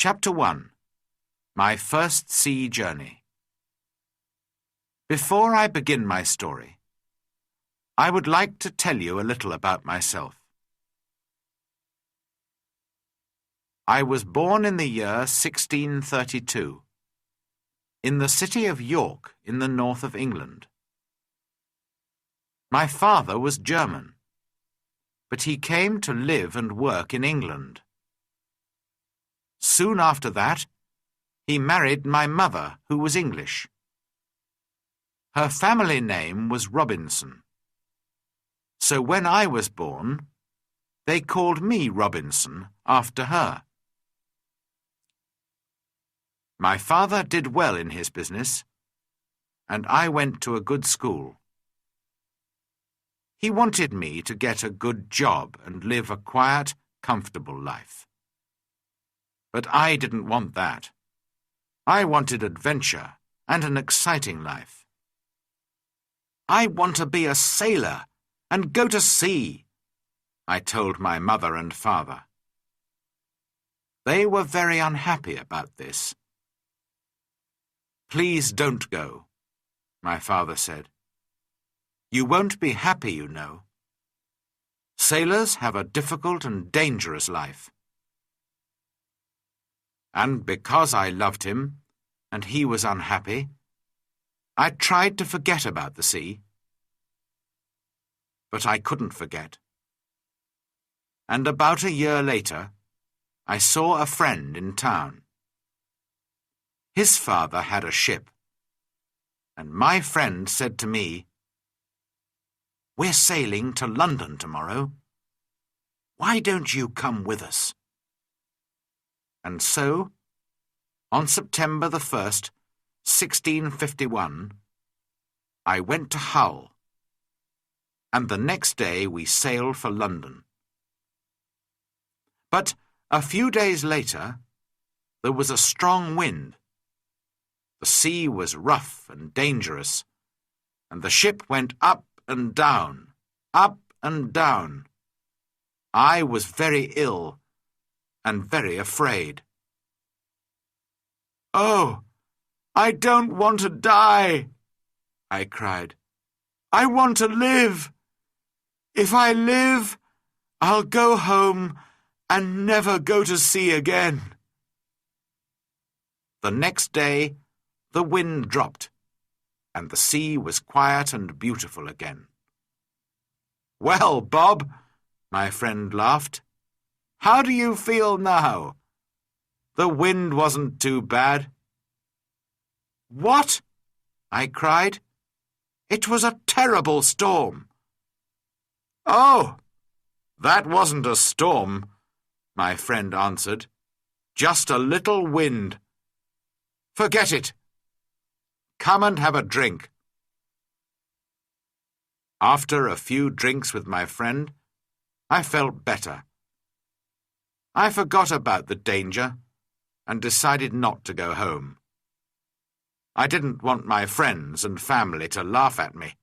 Chapter 1. My First Sea Journey. Before I begin my story, I would like to tell you a little about myself. I was born in the year 1632, in the city of York in the north of England. My father was German, but he came to live and work in England. Soon after that, he married my mother, who was English. Her family name was Robinson. So when I was born, they called me Robinson after her. My father did well in his business, and I went to a good school. He wanted me to get a good job and live a quiet, comfortable life. But I didn't want that. I wanted adventure and an exciting life. I want to be a sailor and go to sea, I told my mother and father. They were very unhappy about this. Please don't go, my father said. You won't be happy, you know. Sailors have a difficult and dangerous life. And because I loved him, and he was unhappy, I tried to forget about the sea. But I couldn't forget. And about a year later, I saw a friend in town. His father had a ship, and my friend said to me, "We're sailing to London tomorrow. Why don't you come with us?" And so, on September the 1st, 1651, I went to Hull, and the next day we sailed for London. But a few days later, there was a strong wind. The sea was rough and dangerous, and the ship went up and down, up and down. I was very ill and very afraid. "Oh, I don't want to die," I cried. "I want to live. If I live, I'll go home and never go to sea again." The next day, the wind dropped, and the sea was quiet and beautiful again. "Well, Bob," my friend laughed, "how do you feel now? The wind wasn't too bad." "What?" I cried. "It was a terrible storm." "Oh, that wasn't a storm," my friend answered. "Just a little wind. Forget it. Come and have a drink." After a few drinks with my friend, I felt better. I forgot about the danger and decided not to go home. I didn't want my friends and family to laugh at me.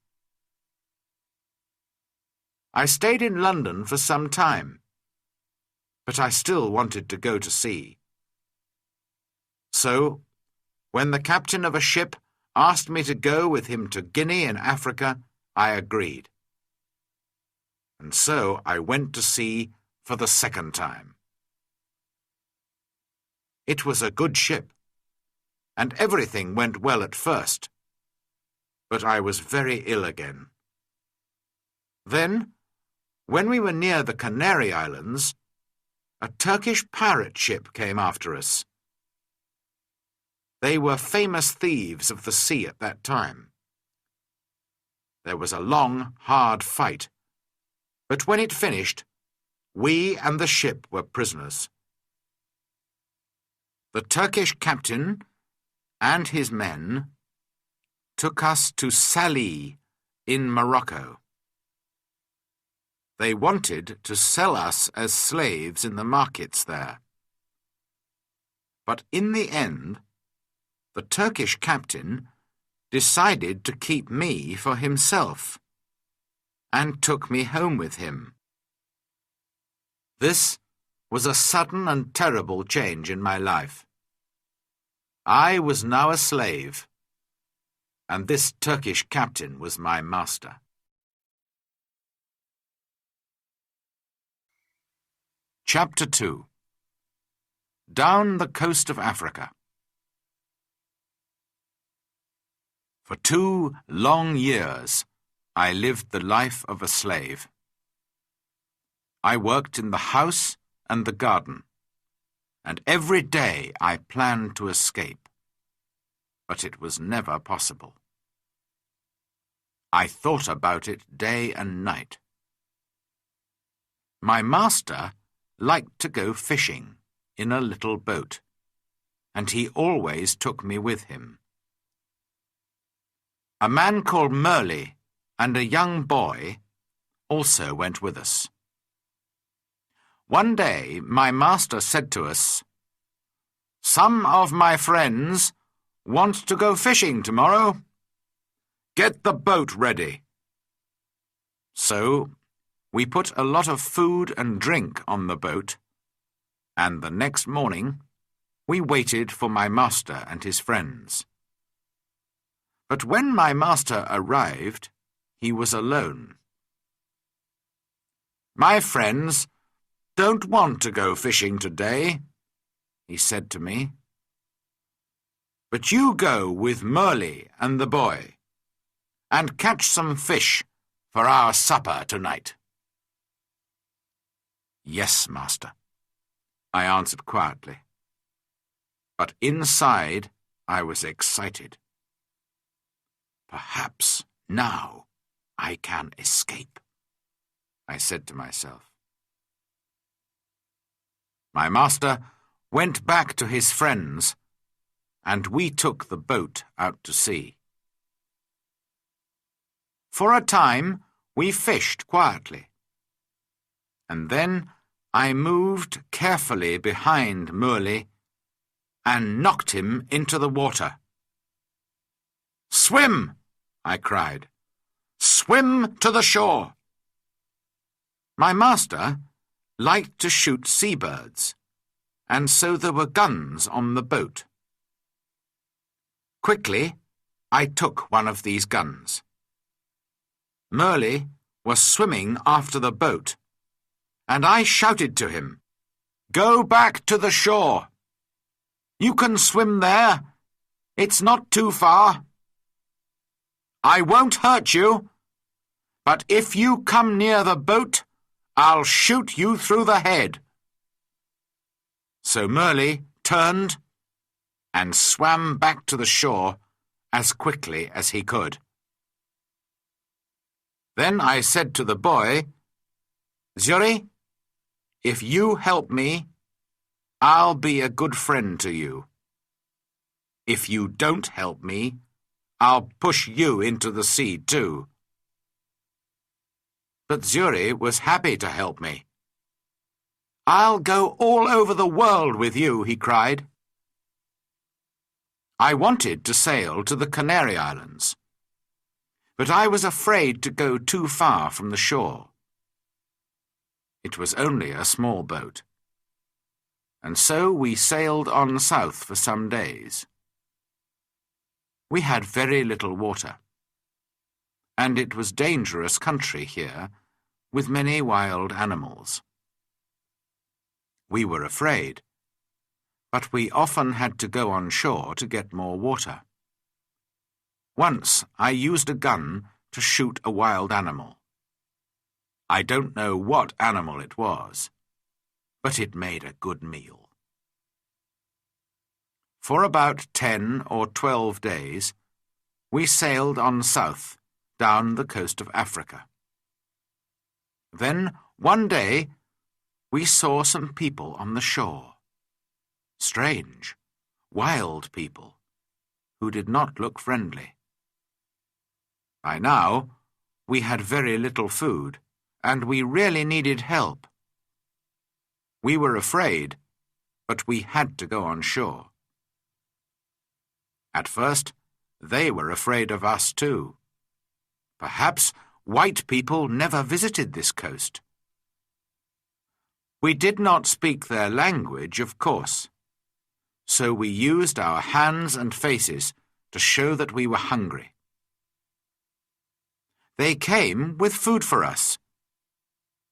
I stayed in London for some time, but I still wanted to go to sea. So, when the captain of a ship asked me to go with him to Guinea in Africa, I agreed. And so I went to sea for the second time. It was a good ship, and everything went well at first, but I was very ill again. Then, when we were near the Canary Islands, a Turkish pirate ship came after us. They were famous thieves of the sea at that time. There was a long, hard fight, but when it finished, we and the ship were prisoners. The Turkish captain and his men took us to Salé in Morocco. They wanted to sell us as slaves in the markets there. But in the end, the Turkish captain decided to keep me for himself and took me home with him. This was a sudden and terrible change in my life. I was now a slave, and this Turkish captain was my master. Chapter 2. Down the coast of Africa. For 2 long years, I lived the life of a slave. I worked in the house and the garden, and every day I planned to escape, but it was never possible. I thought about it day and night. My master liked to go fishing in a little boat, and he always took me with him. A man called Merle and a young boy also went with us. One day my master said to us, "Some of my friends want to go fishing tomorrow. Get the boat ready." So we put a lot of food and drink on the boat, and the next morning we waited for my master and his friends. But when my master arrived, he was alone. "My friends don't want to go fishing today," he said to me. "But you go with Merle and the boy, and catch some fish for our supper tonight." "Yes, master," I answered quietly. But inside I was excited. "Perhaps now I can escape," I said to myself. My master went back to his friends, and we took the boat out to sea. For a time we fished quietly, and then I moved carefully behind Merle and knocked him into the water. "Swim!" I cried. "Swim to the shore!" My master liked to shoot seabirds, and so there were guns on the boat. Quickly, I took one of these guns. Merle was swimming after the boat, and I shouted to him, "Go back to the shore! You can swim there. It's not too far. I won't hurt you, but if you come near the boat, I'll shoot you through the head." So Merle turned and swam back to the shore as quickly as he could. Then I said to the boy, "Zuri, if you help me, I'll be a good friend to you. If you don't help me, I'll push you into the sea too." But Zuri was happy to help me. "I'll go all over the world with you," he cried. I wanted to sail to the Canary Islands, but I was afraid to go too far from the shore. It was only a small boat, and so we sailed on south for some days. We had very little water, and it was dangerous country here, with many wild animals. We were afraid, but we often had to go on shore to get more water. Once I used a gun to shoot a wild animal. I don't know what animal it was, but it made a good meal. For about 10 or 12 days, we sailed on south, down the coast of Africa. Then, one day, we saw some people on the shore. Strange, wild people, who did not look friendly. By now, we had very little food, and we really needed help. We were afraid, but we had to go on shore. At first, they were afraid of us too. Perhaps white people never visited this coast. We did not speak their language, of course, so we used our hands and faces to show that we were hungry. They came with food for us,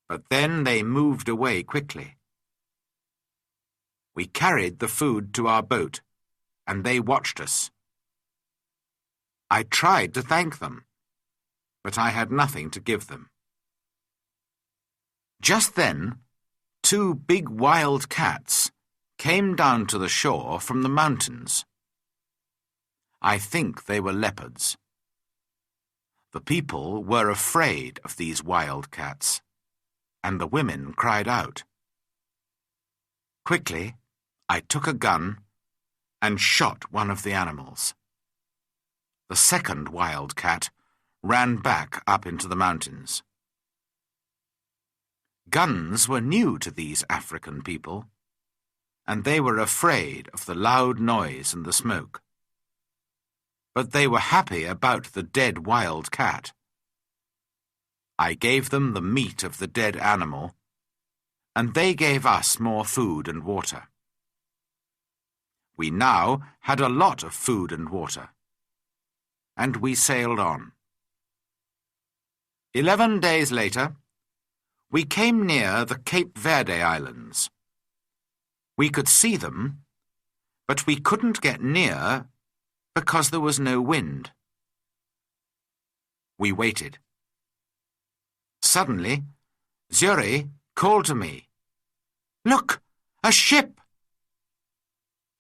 but then they moved away quickly. We carried the food to our boat, and they watched us. I tried to thank them, but I had nothing to give them. Just then, 2 big wild cats came down to the shore from the mountains. I think they were leopards. The people were afraid of these wild cats, and the women cried out. Quickly, I took a gun and shot one of the animals. The second wild cat ran back up into the mountains. Guns were new to these African people, and they were afraid of the loud noise and the smoke. But they were happy about the dead wild cat. I gave them the meat of the dead animal, and they gave us more food and water. We now had a lot of food and water, and we sailed on. 11 days later, we came near the Cape Verde Islands. We could see them, but we couldn't get near because there was no wind. We waited. Suddenly, Zuri called to me, "Look, a ship!"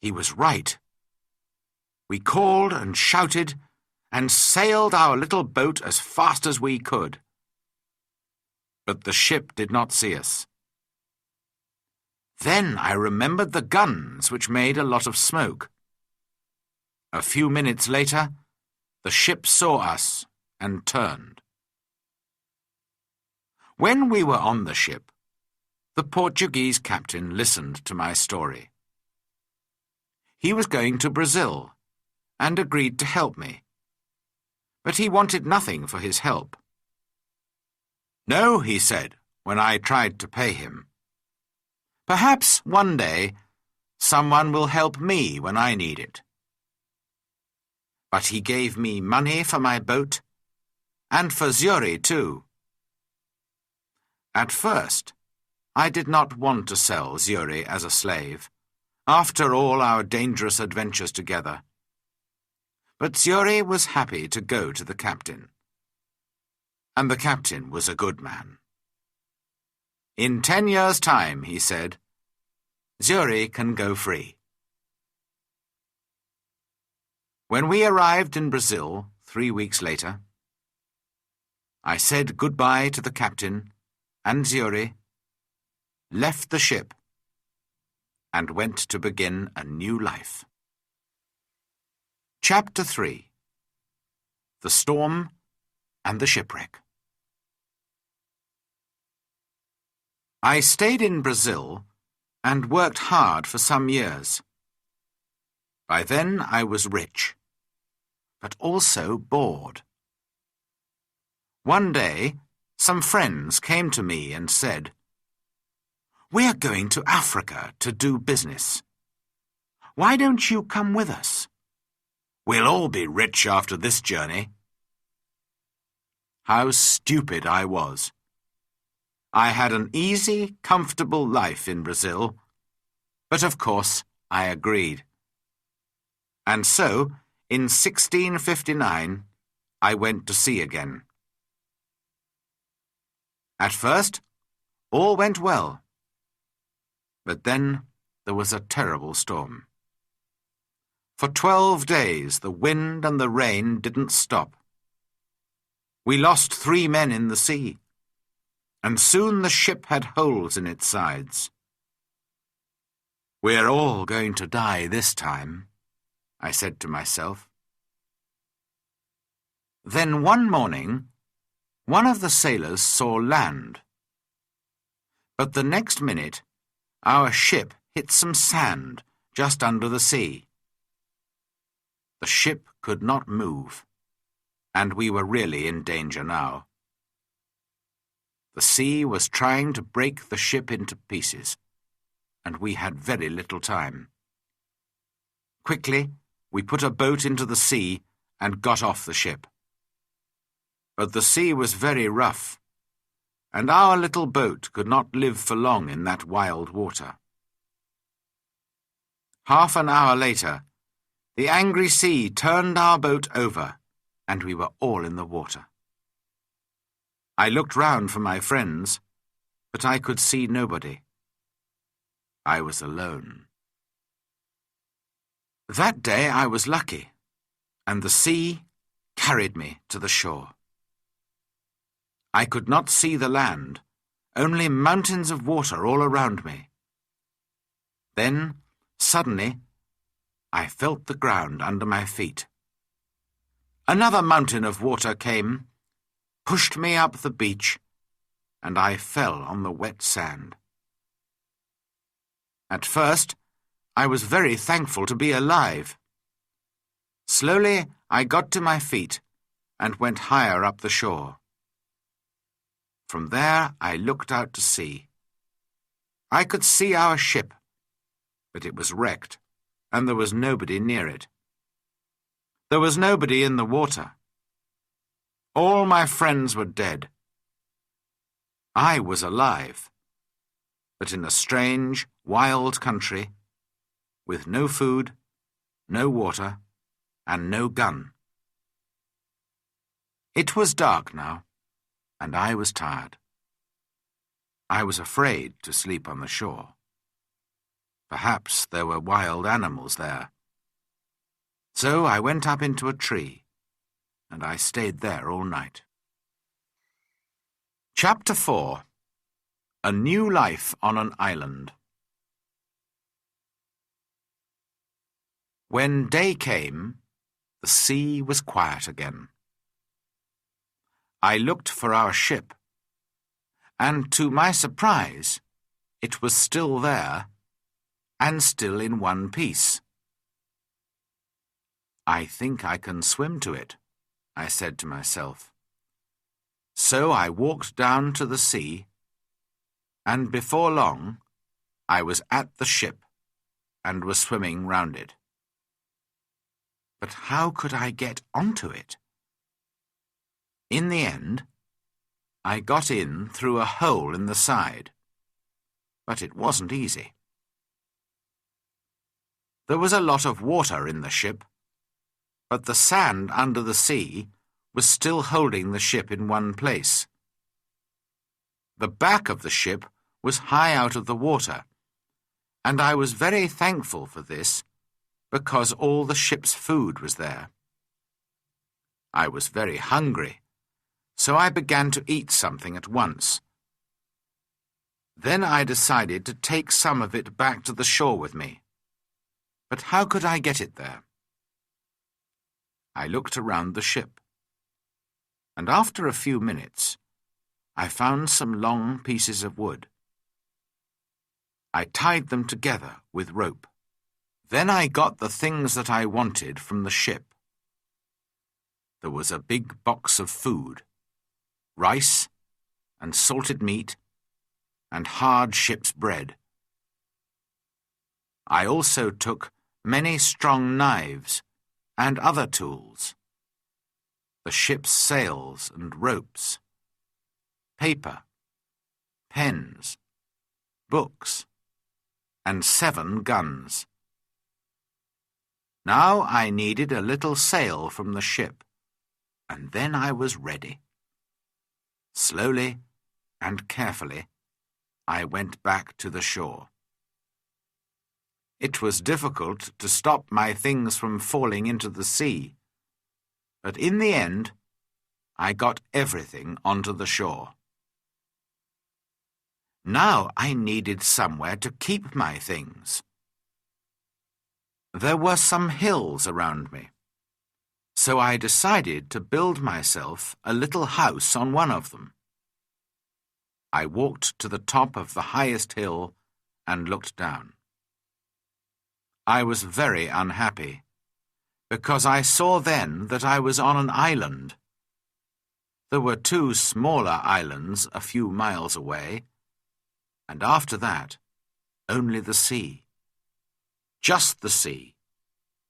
He was right. We called and shouted and sailed our little boat as fast as we could. But the ship did not see us. Then I remembered the guns, which made a lot of smoke. A few minutes later, the ship saw us and turned. When we were on the ship, the Portuguese captain listened to my story. He was going to Brazil and agreed to help me, but he wanted nothing for his help. "No," he said, when I tried to pay him. "Perhaps one day someone will help me when I need it." But he gave me money for my boat, and for Zuri too. At first, I did not want to sell Zuri as a slave, after all our dangerous adventures together. But Zuri was happy to go to the captain. And the captain was a good man. "In 10 years' time," he said, "Zuri can go free." When we arrived in Brazil 3 weeks later, I said goodbye to the captain and Zuri, left the ship, and went to begin a new life. Chapter 3. The Storm and the Shipwreck. I stayed in Brazil and worked hard for some years. By then I was rich, but also bored. One day, some friends came to me and said, "We're going to Africa to do business. Why don't you come with us? We'll all be rich after this journey." How stupid I was. I had an easy, comfortable life in Brazil, but of course I agreed. And so, in 1659, I went to sea again. At first, all went well. But then there was a terrible storm. For 12 days the wind and the rain didn't stop. We lost 3 men in the sea, and soon the ship had holes in its sides. "We're all going to die this time," I said to myself. Then one morning, one of the sailors saw land. But the next minute, our ship hit some sand just under the sea. The ship could not move, and we were really in danger now. The sea was trying to break the ship into pieces, and we had very little time. Quickly, we put a boat into the sea and got off the ship. But the sea was very rough, and our little boat could not live for long in that wild water. Half an hour later, the angry sea turned our boat over, and we were all in the water. I looked round for my friends, but I could see nobody. I was alone. That day I was lucky, and the sea carried me to the shore. I could not see the land, only mountains of water all around me. Then, suddenly, I felt the ground under my feet. Another mountain of water came, pushed me up the beach, and I fell on the wet sand. At first, I was very thankful to be alive. Slowly, I got to my feet and went higher up the shore. From there, I looked out to sea. I could see our ship, but it was wrecked, and there was nobody near it. There was nobody in the water. All my friends were dead. I was alive, but in a strange, wild country, with no food, no water, and no gun. It was dark now, and I was tired. I was afraid to sleep on the shore. Perhaps there were wild animals there. So I went up into a tree, and I stayed there all night. Chapter 4. A New Life on an Island. When day came, the sea was quiet again. I looked for our ship, and to my surprise, it was still there, and still in one piece. I think I can swim to it, I said to myself. So I walked down to the sea, and before long I was at the ship and was swimming round it. But how could I get onto it? In the end, I got in through a hole in the side, but it wasn't easy. There was a lot of water in the ship, but the sand under the sea was still holding the ship in one place. The back of the ship was high out of the water, and I was very thankful for this, because all the ship's food was there. I was very hungry, so I began to eat something at once. Then I decided to take some of it back to the shore with me. But how could I get it there? I looked around the ship, and after a few minutes, I found some long pieces of wood. I tied them together with rope. Then I got the things that I wanted from the ship. There was a big box of food, rice and salted meat and hard ship's bread. I also took many strong knives and other tools, the ship's sails and ropes, paper, pens, books, and 7 guns. Now I needed a little sail from the ship, and then I was ready. Slowly and carefully, I went back to the shore. It was difficult to stop my things from falling into the sea, but in the end, I got everything onto the shore. Now I needed somewhere to keep my things. There were some hills around me, so I decided to build myself a little house on one of them. I walked to the top of the highest hill and looked down. I was very unhappy, because I saw then that I was on an island. There were 2 smaller islands a few miles away, and after that, only the sea. Just the sea,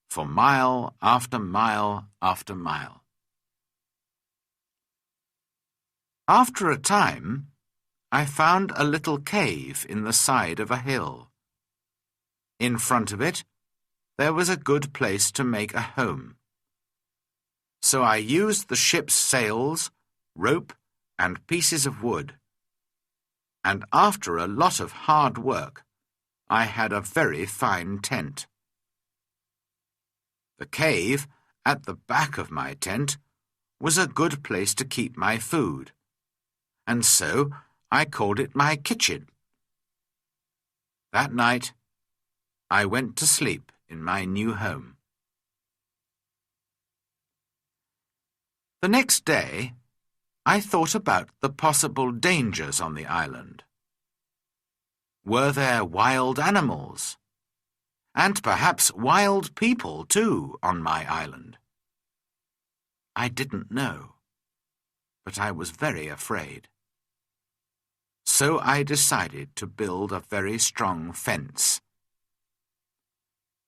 for mile after mile after mile. After a time, I found a little cave in the side of a hill. In front of it, there was a good place to make a home. So I used the ship's sails, rope, and pieces of wood. And after a lot of hard work, I had a very fine tent. The cave, at the back of my tent, was a good place to keep my food, and so I called it my kitchen. That night, I went to sleep in my new home. The next day, I thought about the possible dangers on the island. Were there wild animals? And perhaps wild people, too, on my island? I didn't know, but I was very afraid. So I decided to build a very strong fence.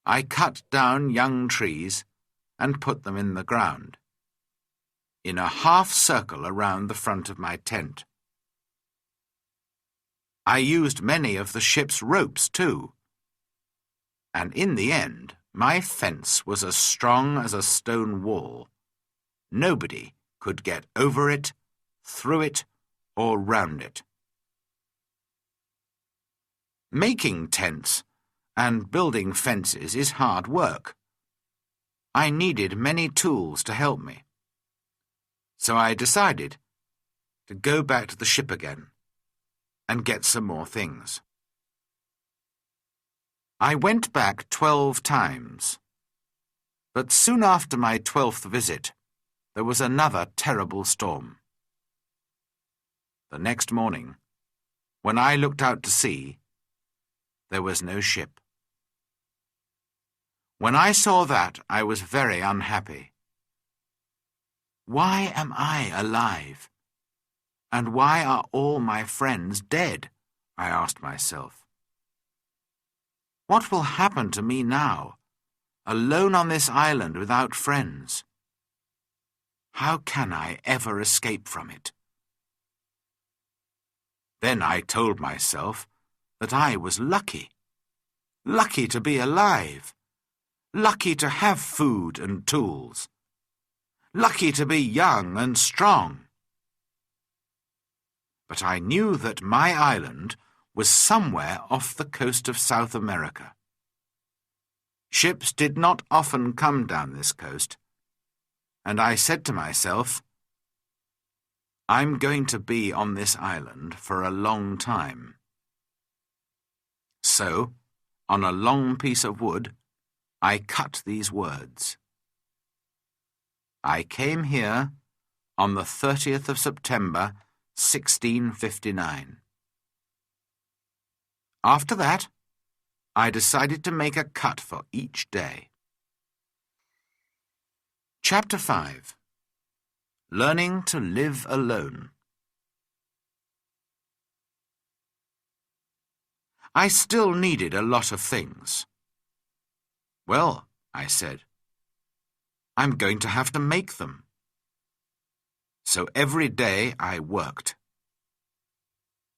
I cut down young trees and put them in the ground, in a half circle around the front of my tent. I used many of the ship's ropes too, and in the end my fence was as strong as a stone wall. Nobody could get over it, through it, or round it. Making tents and building fences is hard work. I needed many tools to help me. So I decided to go back to the ship again and get some more things. I went back 12 times, but soon after my 12th visit, there was another terrible storm. The next morning, when I looked out to sea, there was no ship. When I saw that, I was very unhappy. Why am I alive? And why are all my friends dead? I asked myself. What will happen to me now, alone on this island without friends? How can I ever escape from it? Then I told myself that I was lucky. Lucky to be alive. Lucky to have food and tools. Lucky to be young and strong. But I knew that my island was somewhere off the coast of South America. Ships did not often come down this coast, and I said to myself, I'm going to be on this island for a long time. So, on a long piece of wood, I cut these words. I came here on the 30th of September, 1659. After that, I decided to make a cut for each day. Chapter 5. Learning to live alone. I still needed a lot of things. Well, I said, I'm going to have to make them. So every day I worked.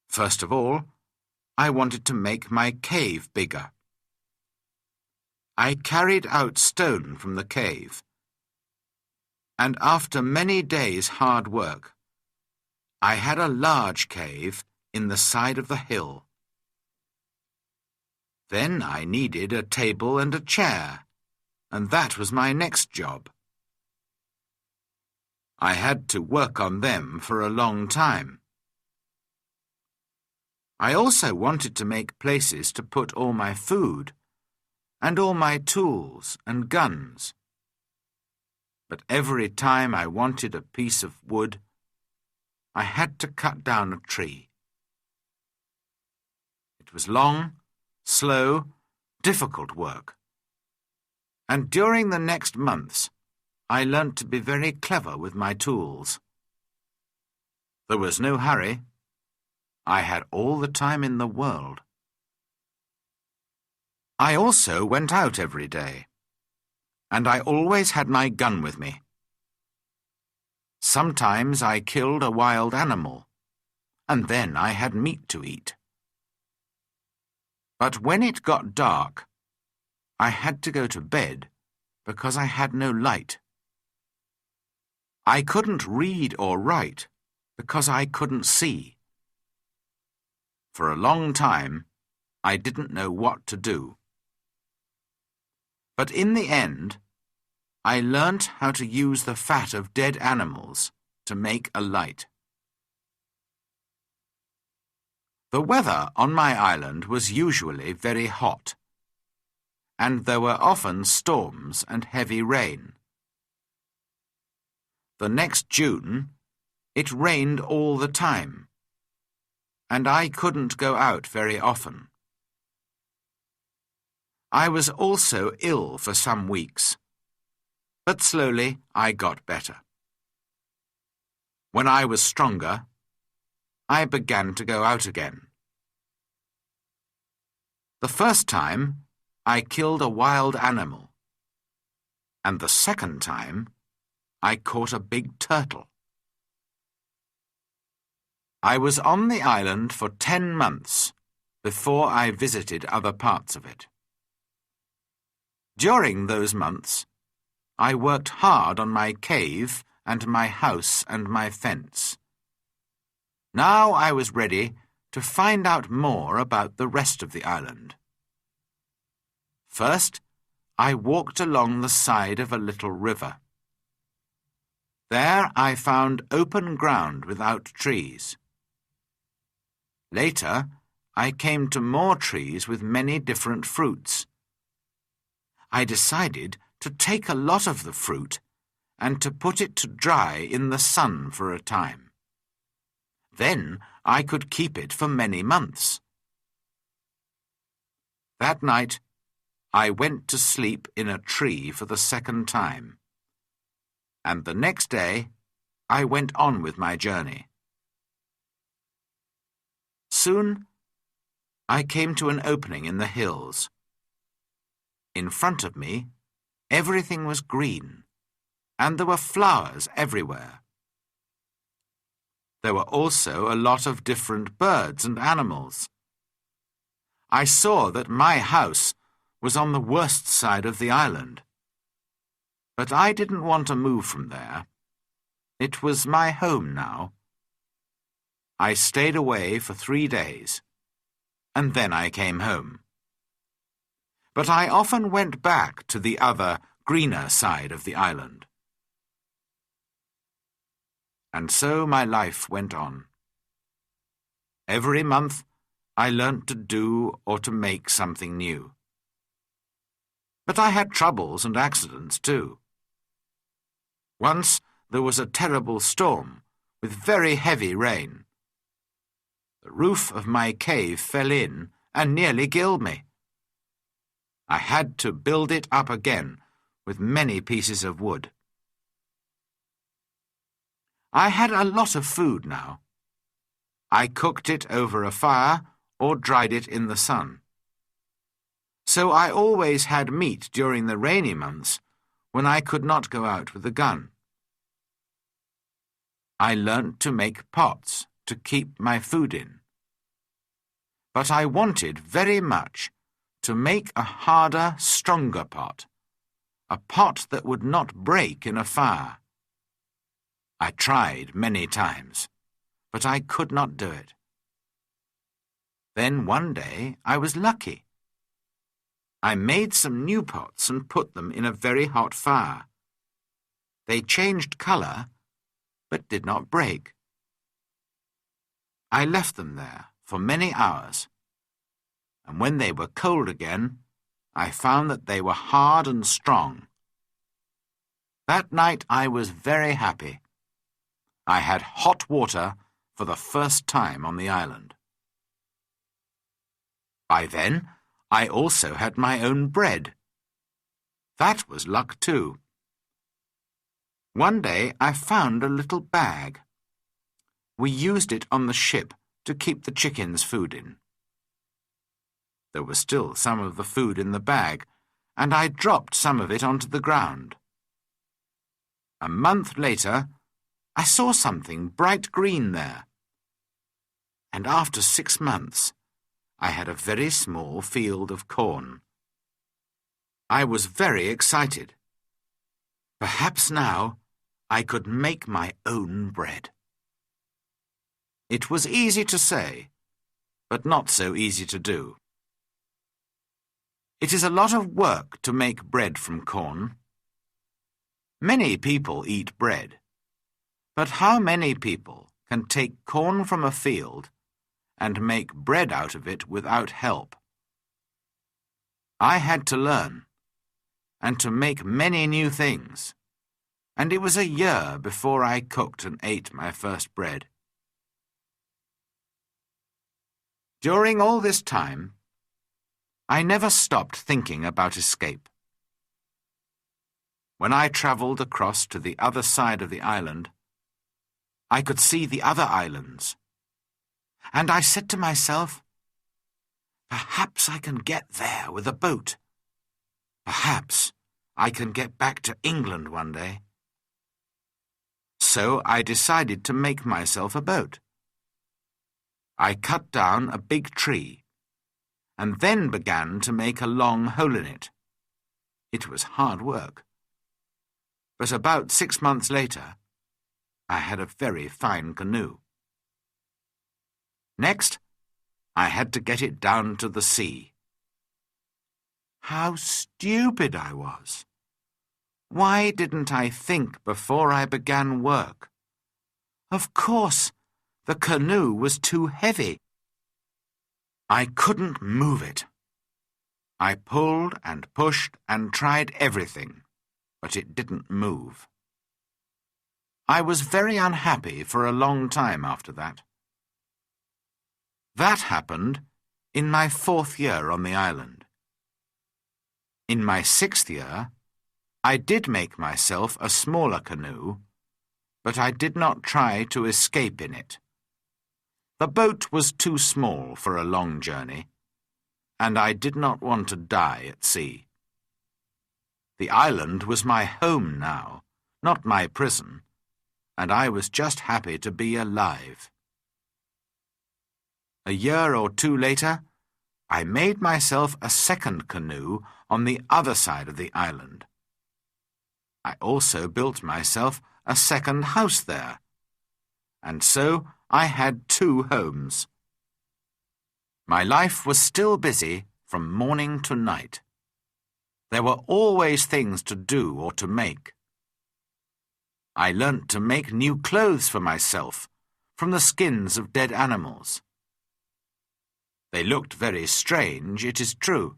First of all, I wanted to make my cave bigger. I carried out stone from the cave, and after many days' hard work, I had a large cave in the side of the hill. Then I needed a table and a chair, and that was my next job. I had to work on them for a long time. I also wanted to make places to put all my food and all my tools and guns. But every time I wanted a piece of wood, I had to cut down a tree. It was long, slow, difficult work. And during the next months, I learnt to be very clever with my tools. There was no hurry. I had all the time in the world. I also went out every day, and I always had my gun with me. Sometimes I killed a wild animal, and then I had meat to eat. But when it got dark, I had to go to bed because I had no light. I couldn't read or write because I couldn't see. For a long time, I didn't know what to do. But in the end, I learnt how to use the fat of dead animals to make a light. The weather on my island was usually very hot, and there were often storms and heavy rain. The next June, it rained all the time, and I couldn't go out very often. I was also ill for some weeks, but slowly I got better. When I was stronger, I began to go out again. The first time, I killed a wild animal, and the second time, I caught a big turtle. I was on the island for 10 months before I visited other parts of it. During those months, I worked hard on my cave and my house and my fence. Now I was ready to find out more about the rest of the island. First, I walked along the side of a little river. There I found open ground without trees. Later, I came to more trees with many different fruits. I decided to take a lot of the fruit and to put it to dry in the sun for a time. Then I could keep it for many months. That night, I went to sleep in a tree for the second time, and the next day I went on with my journey. Soon, I came to an opening in the hills. In front of me, everything was green, and there were flowers everywhere. There were also a lot of different birds and animals. I saw that my house was on the worst side of the island, but I didn't want to move from there. It was my home now. I stayed away for 3 days, and then I came home. But I often went back to the other, greener side of the island. And so my life went on. Every month I learnt to do or to make something new. But I had troubles and accidents too. Once there was a terrible storm with very heavy rain. The roof of my cave fell in and nearly killed me. I had to build it up again with many pieces of wood. I had a lot of food now. I cooked it over a fire or dried it in the sun. So I always had meat during the rainy months when I could not go out with the gun. I learnt to make pots to keep my food in. But I wanted very much to make a harder, stronger pot, a pot that would not break in a fire. I tried many times, but I could not do it. Then one day I was lucky. I made some new pots and put them in a very hot fire. They changed colour, but did not break. I left them there for many hours, and when they were cold again, I found that they were hard and strong. That night I was very happy. I had hot water for the first time on the island. By then, I also had my own bread. That was luck too. One day I found a little bag. We used it on the ship to keep the chickens food in. There was still some of the food in the bag, and I dropped some of it onto the ground. A month later, I saw something bright green there. And after 6 months, I had a very small field of corn. I was very excited. Perhaps now I could make my own bread. It was easy to say, but not so easy to do. It is a lot of work to make bread from corn. Many people eat bread, but how many people can take corn from a field and make bread out of it without help? I had to learn, and to make many new things, and it was a year before I cooked and ate my first bread. During all this time, I never stopped thinking about escape. When I travelled across to the other side of the island, I could see the other islands, and I said to myself, perhaps I can get there with a boat. Perhaps I can get back to England one day. So I decided to make myself a boat. I cut down a big tree, and then began to make a long hole in it. It was hard work. But about 6 months later, I had a very fine canoe. Next, I had to get it down to the sea. How stupid I was! Why didn't I think before I began work? Of course, the canoe was too heavy. I couldn't move it. I pulled and pushed and tried everything, but it didn't move. I was very unhappy for a long time after that. That happened in my 4th year on the island. In my 6th year, I did make myself a smaller canoe, but I did not try to escape in it. The boat was too small for a long journey, and I did not want to die at sea. The island was my home now, not my prison, and I was just happy to be alive. A year or 2 later, I made myself a second canoe on the other side of the island. I also built myself a second house there, and so I had 2 homes. My life was still busy from morning to night. There were always things to do or to make. I learnt to make new clothes for myself from the skins of dead animals. They looked very strange, it is true,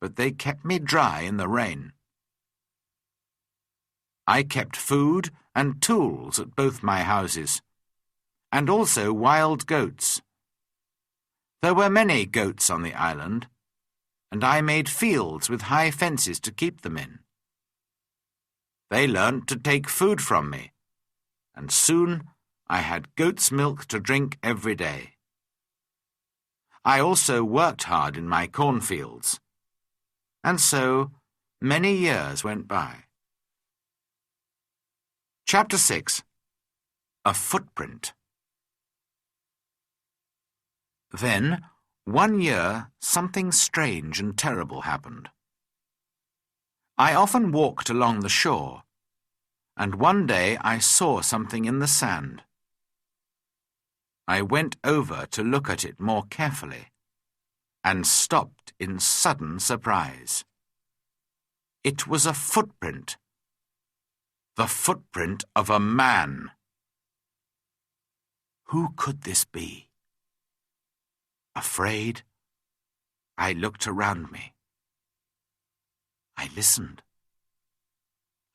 but they kept me dry in the rain. I kept food and tools at both my houses, and also wild goats. There were many goats on the island, and I made fields with high fences to keep them in. They learnt to take food from me, and soon I had goat's milk to drink every day. I also worked hard in my cornfields, and so many years went by. Chapter 6. A Footprint. Then, one year, something strange and terrible happened. I often walked along the shore, and one day I saw something in the sand. I went over to look at it more carefully, and stopped in sudden surprise. It was a footprint. The footprint of a man. Who could this be? Afraid, I looked around me. I listened.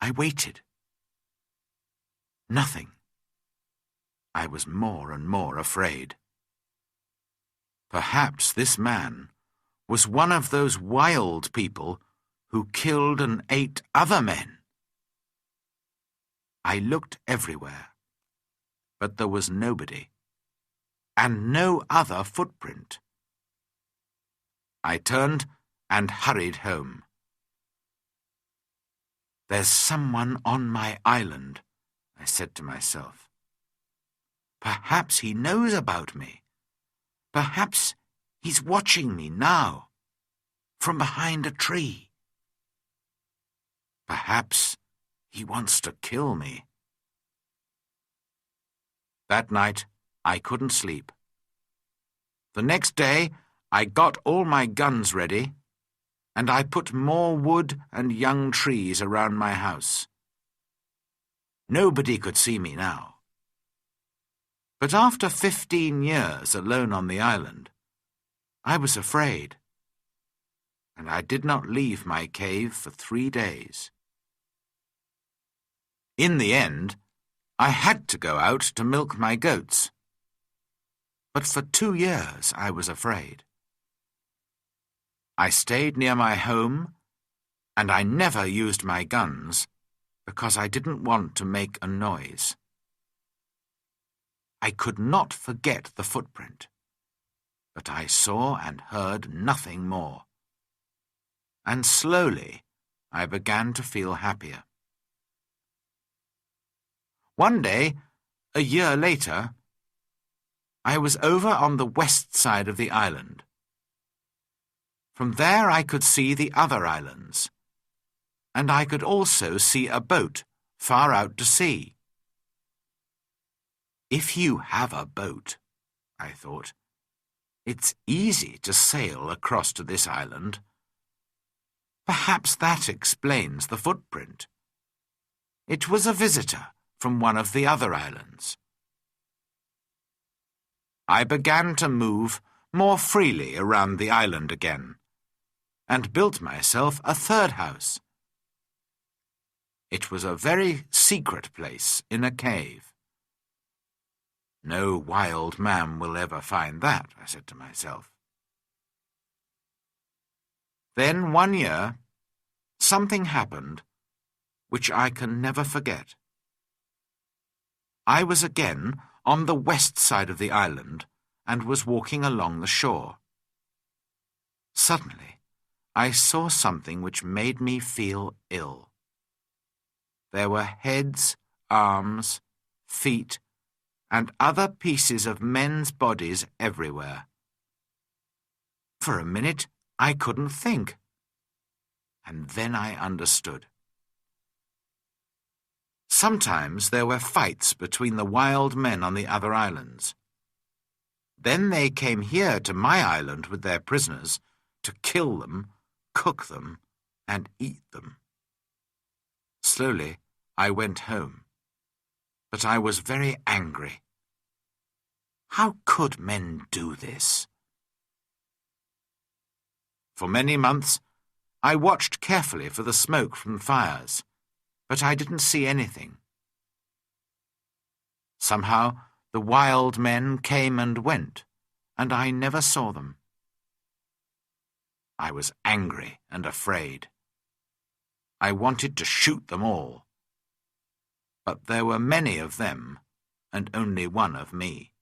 I waited. Nothing. I was more and more afraid. Perhaps this man was one of those wild people who killed and ate other men. I looked everywhere, but there was nobody, and no other footprint. I turned and hurried home. "There's someone on my island," I said to myself. "Perhaps he knows about me. Perhaps he's watching me now, from behind a tree. Perhaps he wants to kill me." That night, I couldn't sleep. The next day, I got all my guns ready, and I put more wood and young trees around my house. Nobody could see me now. But after 15 years alone on the island, I was afraid, and I did not leave my cave for 3 days. In the end, I had to go out to milk my goats. But for 2 years I was afraid. I stayed near my home, and I never used my guns because I didn't want to make a noise. I could not forget the footprint, but I saw and heard nothing more. And slowly I began to feel happier. One day, a year later, I was over on the west side of the island. From there I could see the other islands, and I could also see a boat far out to sea. If you have a boat, I thought, it's easy to sail across to this island. Perhaps that explains the footprint. It was a visitor from one of the other islands. I began to move more freely around the island again, and built myself a third house. It was a very secret place in a cave. No wild man will ever find that, I said to myself. Then one year, something happened which I can never forget. I was again on the west side of the island and was walking along the shore. Suddenly, I saw something which made me feel ill. There were heads, arms, feet, and other pieces of men's bodies everywhere. For a minute, I couldn't think, and then I understood. Sometimes there were fights between the wild men on the other islands. Then they came here to my island with their prisoners to kill them, cook them, and eat them. Slowly, I went home, but I was very angry. How could men do this? For many months, I watched carefully for the smoke from fires, but I didn't see anything. Somehow, the wild men came and went, and I never saw them. I was angry and afraid. I wanted to shoot them all. But there were many of them, and only one of me.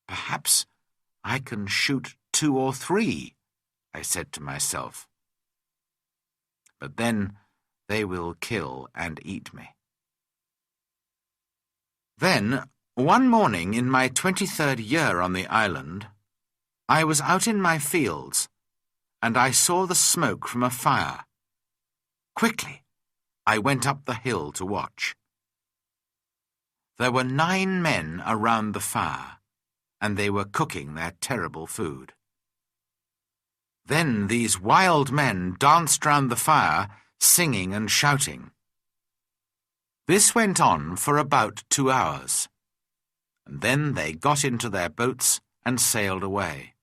Perhaps I can shoot 2 or 3, I said to myself. But then they will kill and eat me. Then, one morning in my 23rd year on the island, I was out in my fields, and I saw the smoke from a fire. Quickly, I went up the hill to watch. There were 9 men around the fire, and they were cooking their terrible food. Then these wild men danced round the fire, singing and shouting. This went on for about 2 hours, and then they got into their boats and sailed away.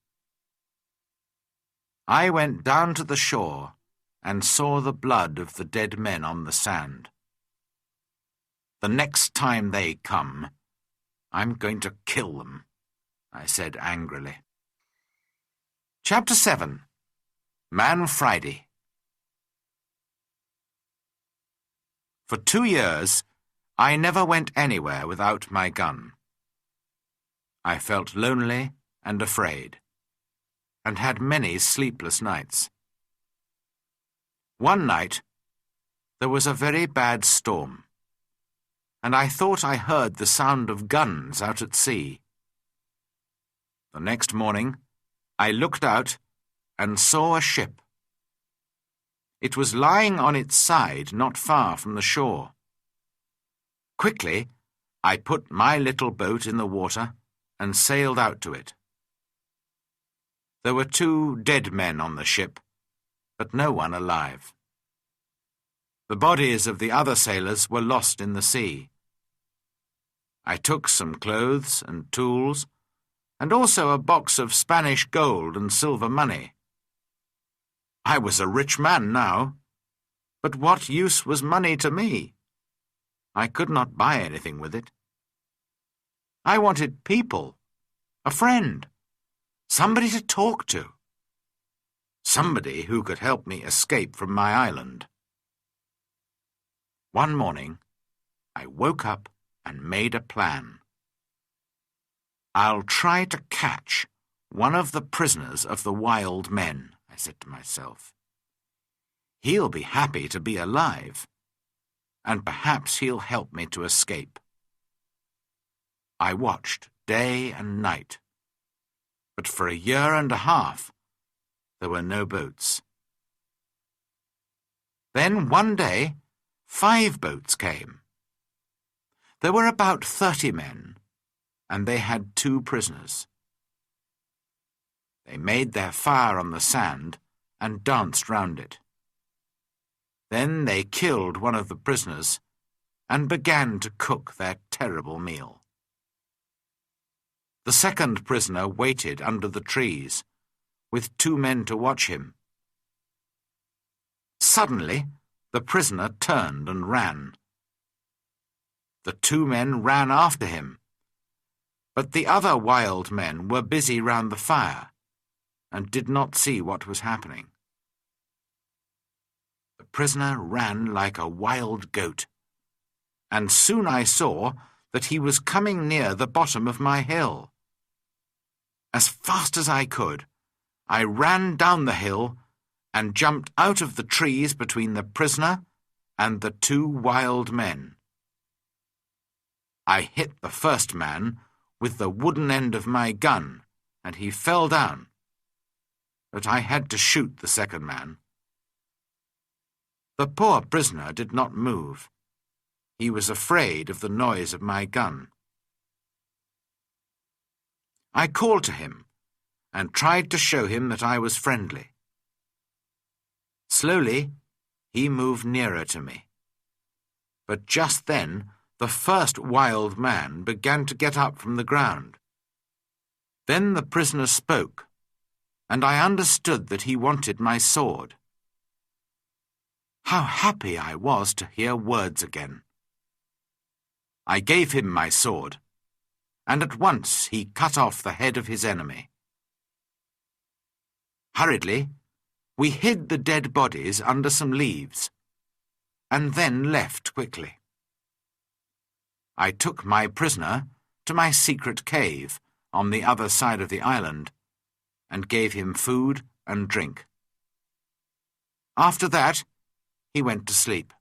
I went down to the shore and saw the blood of the dead men on the sand. The next time they come, I'm going to kill them, I said angrily. Chapter 7. Man Friday. For 2 years, I never went anywhere without my gun. I felt lonely and afraid, and had many sleepless nights. One night, there was a very bad storm, and I thought I heard the sound of guns out at sea. The next morning, I looked out and saw a ship. It was lying on its side not far from the shore. Quickly, I put my little boat in the water and sailed out to it. There were 2 dead men on the ship, but no one alive. The bodies of the other sailors were lost in the sea. I took some clothes and tools, and also a box of Spanish gold and silver money. I was a rich man now, but what use was money to me? I could not buy anything with it. I wanted people, a friend, somebody to talk to, somebody who could help me escape from my island. One morning, I woke up and made a plan. I'll try to catch one of the prisoners of the wild men, I said to myself. He'll be happy to be alive, and perhaps he'll help me to escape. I watched day and night, but for 1.5 years there were no boats. Then one day 5 boats came. There were about 30 men, and they had 2 prisoners. They made their fire on the sand and danced round it. Then they killed one of the prisoners and began to cook their terrible meal. The second prisoner waited under the trees, with 2 men to watch him. Suddenly, the prisoner turned and ran. The 2 men ran after him, but the other wild men were busy round the fire and did not see what was happening. The prisoner ran like a wild goat, and soon I saw that he was coming near the bottom of my hill. As fast as I could, I ran down the hill and jumped out of the trees between the prisoner and the 2 wild men. I hit the first man with the wooden end of my gun, and he fell down, but I had to shoot the second man. The poor prisoner did not move. He was afraid of the noise of my gun. I called to him and tried to show him that I was friendly. Slowly, he moved nearer to me. But just then, the first wild man began to get up from the ground. Then the prisoner spoke, and I understood that he wanted my sword. How happy I was to hear words again. I gave him my sword, and at once he cut off the head of his enemy. Hurriedly, we hid the dead bodies under some leaves, and then left quickly. I took my prisoner to my secret cave on the other side of the island, and gave him food and drink. After that, he went to sleep.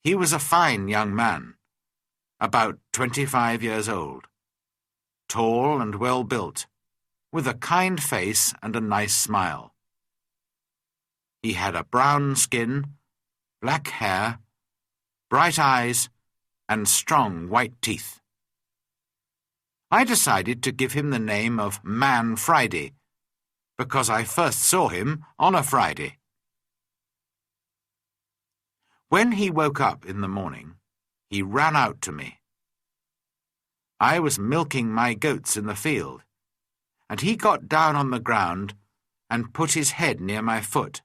He was a fine young man, about 25 years old, tall and well-built, with a kind face and a nice smile. He had a brown skin, black hair, bright eyes, and strong white teeth. I decided to give him the name of Man Friday, because I first saw him on a Friday. When he woke up in the morning, he ran out to me. I was milking my goats in the field, and he got down on the ground and put his head near my foot.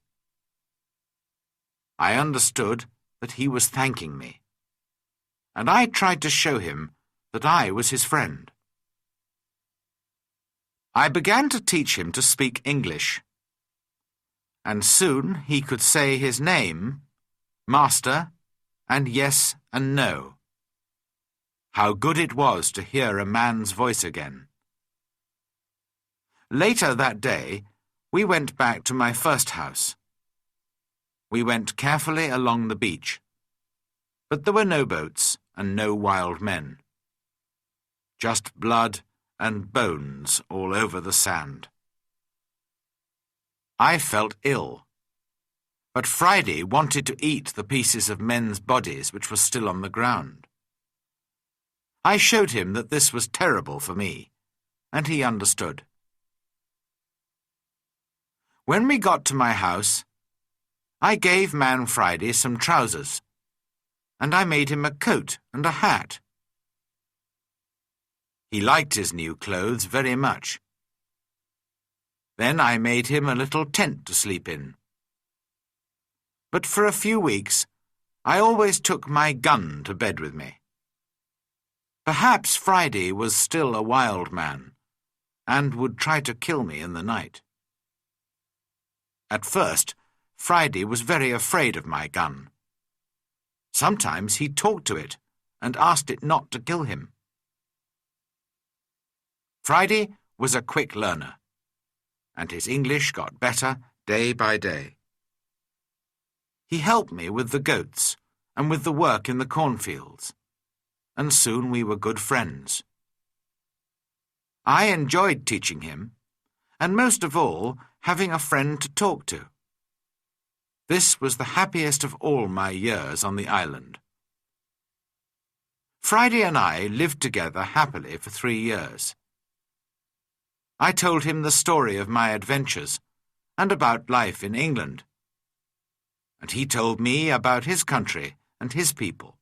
I understood that he was thanking me, and I tried to show him that I was his friend. I began to teach him to speak English, and soon he could say his name, Master, and yes and no. How good it was to hear a man's voice again. Later that day, we went back to my first house. We went carefully along the beach, but there were no boats and no wild men. Just blood and bones all over the sand. I felt ill, but Friday wanted to eat the pieces of men's bodies which were still on the ground. I showed him that this was terrible for me, and he understood. When we got to my house, I gave Man Friday some trousers, and I made him a coat and a hat. He liked his new clothes very much. Then I made him a little tent to sleep in. But for a few weeks, I always took my gun to bed with me. Perhaps Friday was still a wild man, and would try to kill me in the night. At first, Friday was very afraid of my gun. Sometimes he talked to it and asked it not to kill him. Friday was a quick learner, and his English got better day by day. He helped me with the goats and with the work in the cornfields, and soon we were good friends. I enjoyed teaching him, and most of all, having a friend to talk to. This was the happiest of all my years on the island. Friday and I lived together happily for 3 years. I told him the story of my adventures and about life in England, and he told me about his country and his people.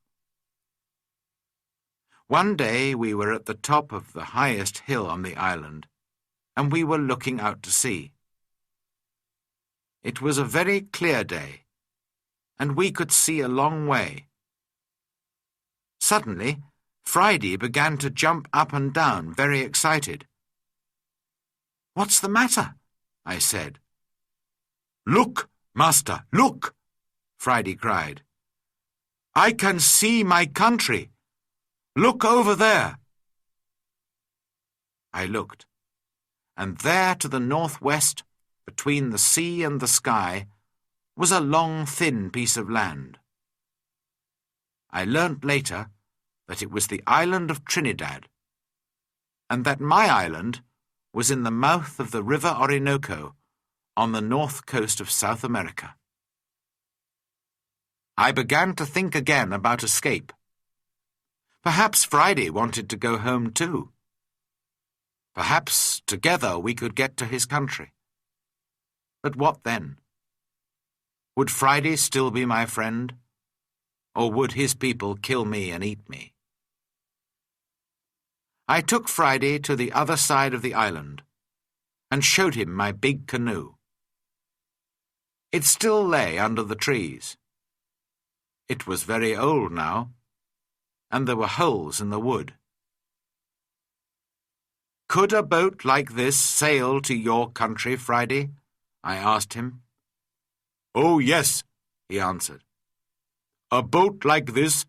One day we were at the top of the highest hill on the island, and we were looking out to sea. It was a very clear day, and we could see a long way. Suddenly, Friday began to jump up and down, very excited. "What's the matter?" I said. "Look, Master, look!" Friday cried. "I can see my country. Look over there." I looked, and there to the northwest, between the sea and the sky, was a long, thin piece of land. I learnt later that it was the island of Trinidad, and that my island was in the mouth of the river Orinoco on the north coast of South America. I began to think again about escape. Perhaps Friday wanted to go home too. Perhaps together we could get to his country. But what then? Would Friday still be my friend? Or would his people kill me and eat me? I took Friday to the other side of the island and showed him my big canoe. It still lay under the trees. It was very old now, and there were holes in the wood. "Could a boat like this sail to your country, Friday?" I asked him. "Oh, yes," he answered. "A boat like this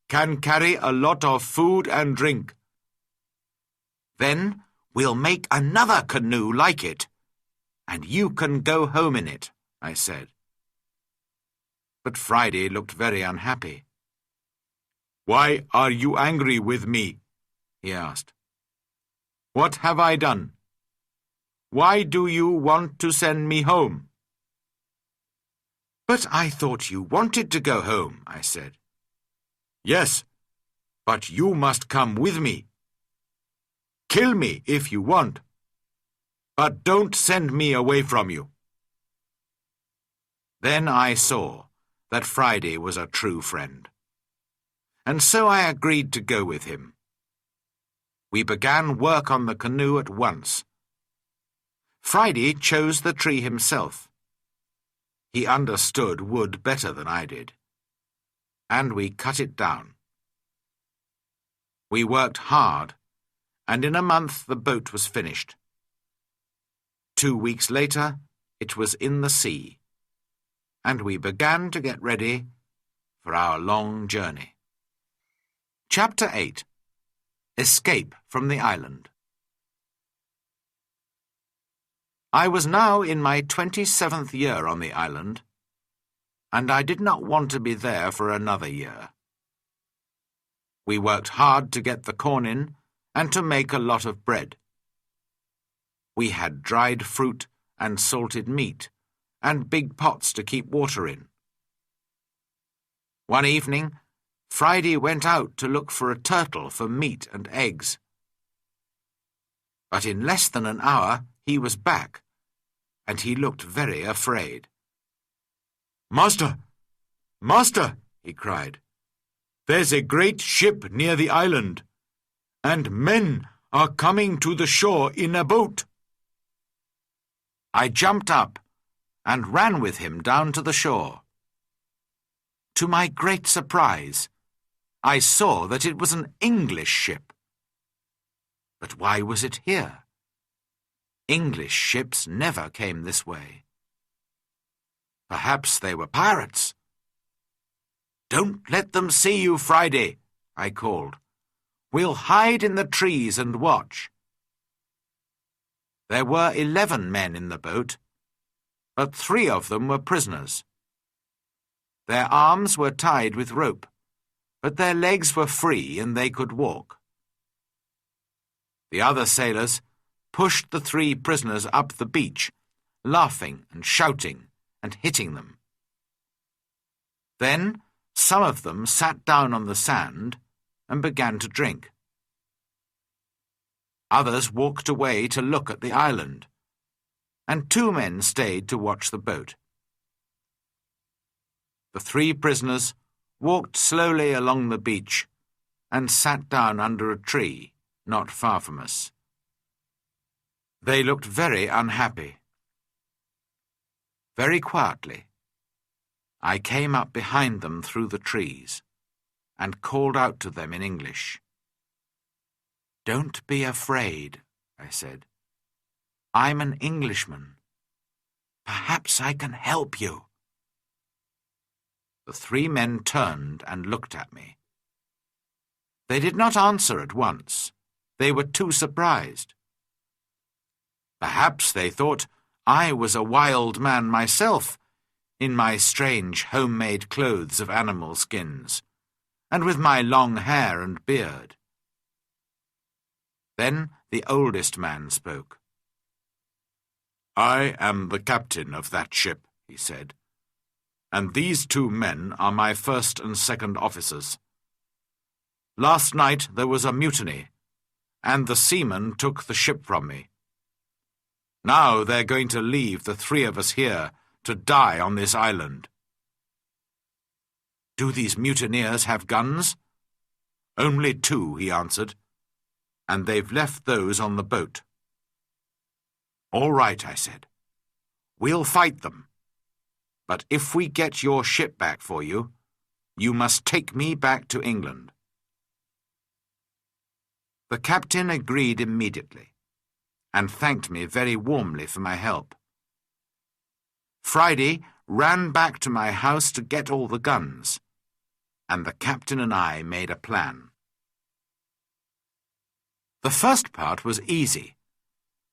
can carry a lot of food and drink." "Then we'll make another canoe like it, and you can go home in it," I said. But Friday looked very unhappy. "Why are you angry with me?" he asked. "What have I done? Why do you want to send me home?" "But I thought you wanted to go home," I said. "Yes, but you must come with me. Kill me if you want, but don't send me away from you." Then I saw that Friday was a true friend, and so I agreed to go with him. We began work on the canoe at once. Friday chose the tree himself. He understood wood better than I did, and we cut it down. We worked hard, and in a month the boat was finished. 2 weeks later, it was in the sea, and we began to get ready for our long journey. Chapter 8. Escape from the Island. I was now in my 27th year on the island, and I did not want to be there for another year. We worked hard to get the corn in and to make a lot of bread. We had dried fruit and salted meat, and big pots to keep water in. One evening, Friday went out to look for a turtle for meat and eggs. But in less than an hour he was back, and he looked very afraid. "Master! Master!" he cried. "There's a great ship near the island, and men are coming to the shore in a boat." I jumped up and ran with him down to the shore. To my great surprise, I saw that it was an English ship. But why was it here? English ships never came this way. Perhaps they were pirates. "Don't let them see you, Friday," I called. "We'll hide in the trees and watch." There were 11 men in the boat, but 3 of them were prisoners. Their arms were tied with rope, but their legs were free and they could walk. The other sailors pushed the 3 prisoners up the beach, laughing and shouting and hitting them. Then some of them sat down on the sand and began to drink. Others walked away to look at the island, and 2 men stayed to watch the boat. The 3 prisoners walked slowly along the beach and sat down under a tree not far from us. They looked very unhappy. Very quietly, I came up behind them through the trees and called out to them in English. "Don't be afraid," I said. "I'm an Englishman. Perhaps I can help you." The 3 men turned and looked at me. They did not answer at once. They were too surprised. Perhaps they thought I was a wild man myself, in my strange homemade clothes of animal skins, and with my long hair and beard. Then the oldest man spoke. "I am the captain of that ship," he said, "and these 2 men are my first and second officers. Last night there was a mutiny, and the seamen took the ship from me. Now they're going to leave the 3 of us here to die on this island." "Do these mutineers have guns?" "Only 2, he answered, "and they've left those on the boat." "All right," I said. "We'll fight them. But if we get your ship back for you, you must take me back to England." The captain agreed immediately, and thanked me very warmly for my help. Friday ran back to my house to get all the guns, and the captain and I made a plan. The first part was easy,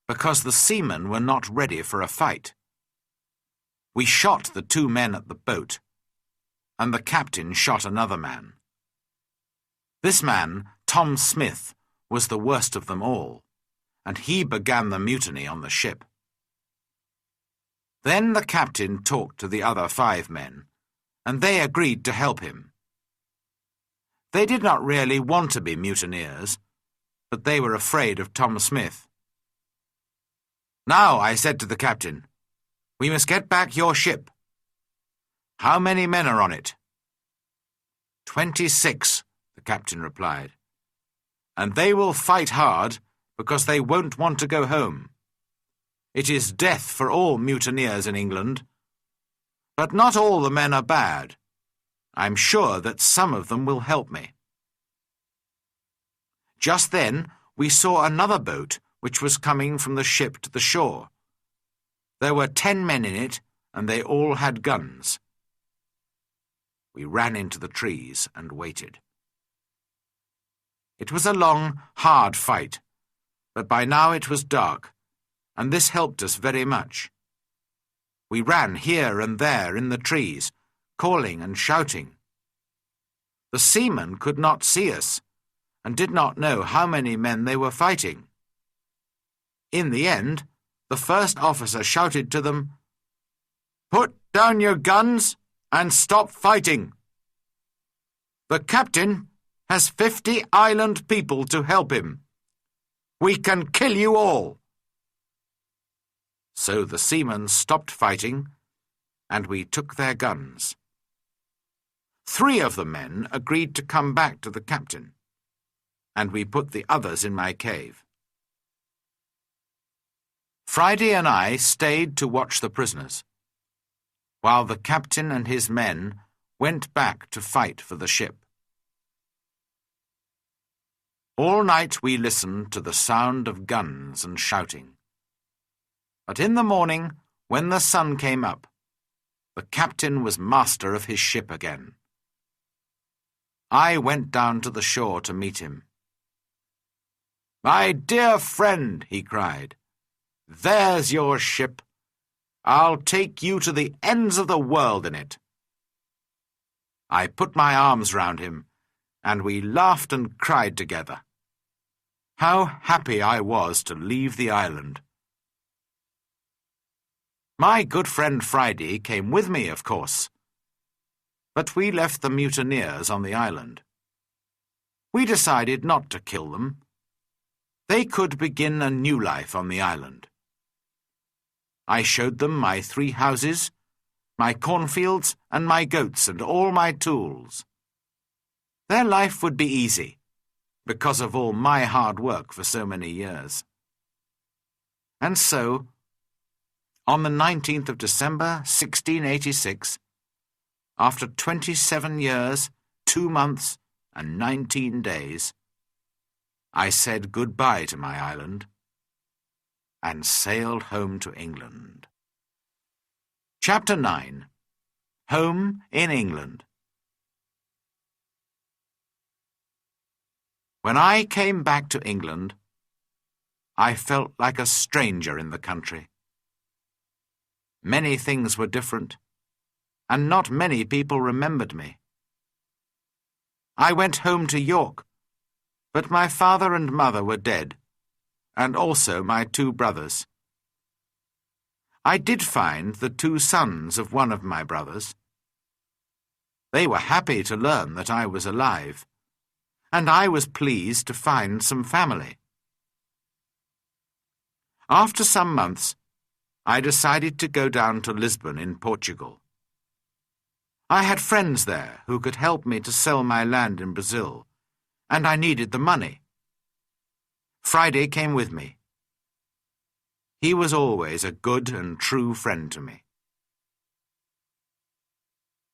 because the seamen were not ready for a fight. We shot the 2 men at the boat, and the captain shot another man. This man, Tom Smith, was the worst of them all, and he began the mutiny on the ship. Then the captain talked to the other 5 men, and they agreed to help him. They did not really want to be mutineers, but they were afraid of Tom Smith. "Now," I said to the captain, "we must get back your ship. How many men are on it?" 26, the captain replied. "And they will fight hard because they won't want to go home. It is death for all mutineers in England. But not all the men are bad. I'm sure that some of them will help me." Just then we saw another boat which was coming from the ship to the shore. There were 10 men in it, and they all had guns. We ran into the trees and waited. It was a long, hard fight, but by now it was dark, and this helped us very much. We ran here and there in the trees, calling and shouting. The seamen could not see us, and did not know how many men they were fighting. In the end, the first officer shouted to them, "Put down your guns and stop fighting. The captain has 50 island people to help him. We can kill you all." So the seamen stopped fighting, and we took their guns. 3 of the men agreed to come back to the captain, and we put the others in my cave. Friday and I stayed to watch the prisoners, while the captain and his men went back to fight for the ship. All night we listened to the sound of guns and shouting. But in the morning, when the sun came up, the captain was master of his ship again. I went down to the shore to meet him. "My dear friend," he cried, "there's your ship. I'll take you to the ends of the world in it." I put my arms round him, and we laughed and cried together. How happy I was to leave the island. My good friend Friday came with me, of course, but we left the mutineers on the island. We decided not to kill them. They could begin a new life on the island. I showed them my 3 houses, my cornfields, and my goats, and all my tools. Their life would be easy, because of all my hard work for so many years. And so, on the 19th of December, 1686, after 27 years, 2 months, and 19 days, I said goodbye to my island and sailed home to England. Chapter 9. Home in England. When I came back to England, I felt like a stranger in the country. Many things were different, and not many people remembered me. I went home to York, but my father and mother were dead, and also my 2 brothers. I did find the 2 sons of one of my brothers. They were happy to learn that I was alive, and I was pleased to find some family. After some months, I decided to go down to Lisbon in Portugal. I had friends there who could help me to sell my land in Brazil, and I needed the money. Friday came with me. He was always a good and true friend to me.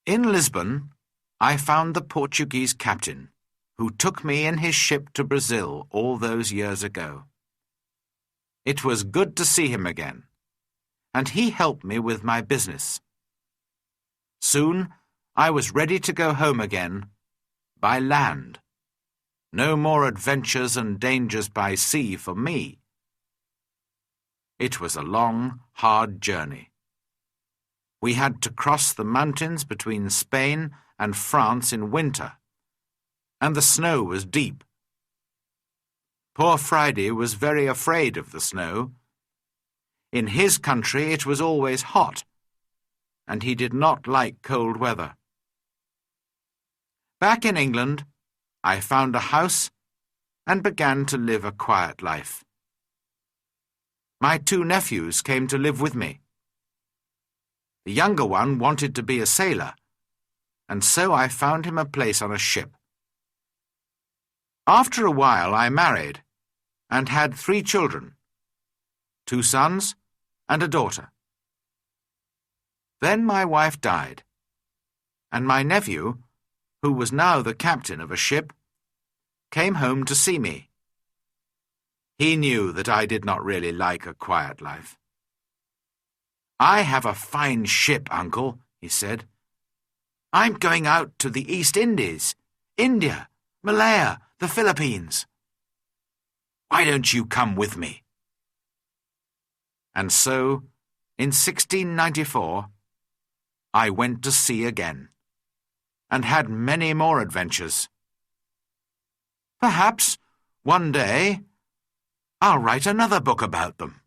In Lisbon, I found the Portuguese captain, who took me in his ship to Brazil all those years ago. It was good to see him again, and he helped me with my business. Soon I was ready to go home again by land. No more adventures and dangers by sea for me. It was a long, hard journey. We had to cross the mountains between Spain and France in winter, and the snow was deep. Poor Friday was very afraid of the snow. In his country it was always hot, and he did not like cold weather. Back in England, I found a house and began to live a quiet life. My 2 nephews came to live with me. The younger one wanted to be a sailor, and so I found him a place on a ship. After a while I married and had 3 children, 2 sons and a daughter. Then my wife died, and my nephew, who was now the captain of a ship, came home to see me. He knew that I did not really like a quiet life. "I have a fine ship, Uncle," he said. I'm going out to the East Indies, India, Malaya, the Philippines. Why don't you come with me?" And so, in 1694, I went to sea again, and had many more adventures. Perhaps, one day, I'll write another book about them.